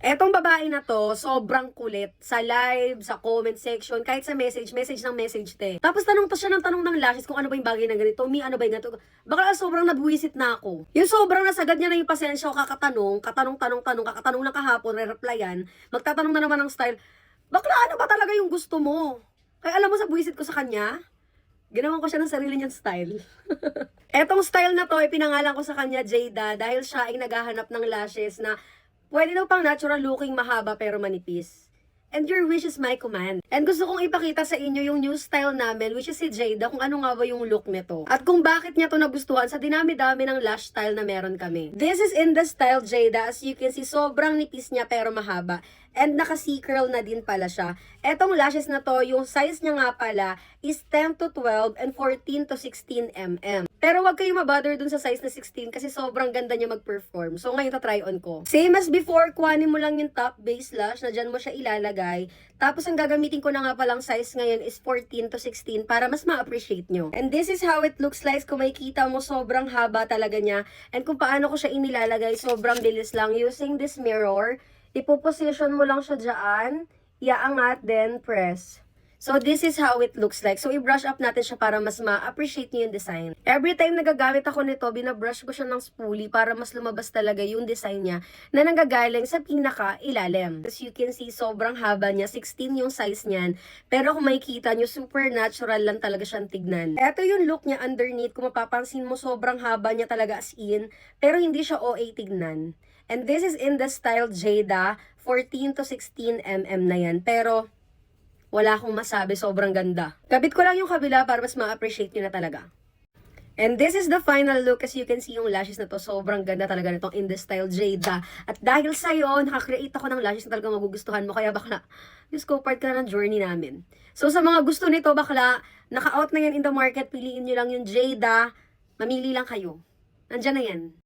Etong babae na to, sobrang kulit. Sa live, sa comment section, kahit sa message ng message te. Tapos tanong to siya ng tanong ng lashes kung ano ba yung bagay na ganito. Ano ba yung ganito? Baka sobrang nabuwisit na ako. Yung sobrang nasagad niya na yung pasensya ko kakatanong, kakatanong lang kahapon, re-replyan, magtatanong na naman ng style. Bakla, ano ba talaga yung gusto mo? Kaya alam mo sa buwisit ko sa kanya, ginawan ko siya ng sarili niyang style. Etong style na to, pinangalan ko sa kanya Jada dahil siya ay naghahanap ng lashes na pwede daw pang natural looking, mahaba pero manipis. And your wish is my command. And gusto kong ipakita sa inyo yung new style namin, which is si Jada, kung ano nga ba yung look nito. At kung bakit niya to nagustuhan sa dinami-dami ng lash style na meron kami. This is in the style Jada. As you can see, sobrang nipis niya pero mahaba. And naka-C-curl na din pala siya. Etong lashes na to, yung size niya nga pala is 10 to 12 and 14 to 16 mm. Pero wag kayong mabother dun sa size na 16 kasi sobrang ganda niya mag-perform. So ngayon try on ko. Same as before, kuhanin mo lang yung top base lash na dyan mo siya ilalagay. Tapos ang gagamitin ko na nga palang size ngayon is 14 to 16 para mas ma-appreciate nyo. And this is how it looks like. Kung makikita mo, sobrang haba talaga niya. And kung paano ko siya inilalagay, sobrang bilis lang. Using this mirror, ipoposition mo lang siya dyan, iaangat, then press. So, this is how it looks like. So, i-brush up natin siya para mas ma-appreciate niyo yung design. Every time nagagamit ako nito, binabrush ko siya ng spoolie para mas lumabas talaga yung design niya na nanggagaling sa pinaka-ilalim. As you can see, sobrang haba niya. 16 yung size niyan. Pero kung makikita niyo, super natural lang talaga siyang tignan. Ito yung look niya underneath. Kung mapapansin mo, sobrang haba niya talaga as in. Pero hindi siya OA tignan. And this is in the style Jada. 14 to 16 mm na yan. Pero wala akong masabi, sobrang ganda. Kabit ko lang yung kabila para mas ma-appreciate nyo na talaga. And this is the final look. As you can see, yung lashes na to, sobrang ganda talaga nitong in the style Jada. At dahil sa'yo, nakakreate ako ng lashes na talaga magugustuhan mo. Kaya bakla, Diyos ko, part ka na ng journey namin. So sa mga gusto nito, bakla, naka-out na yan in the market, piliin nyo lang yung Jada. Mamili lang kayo. Nandyan na yan.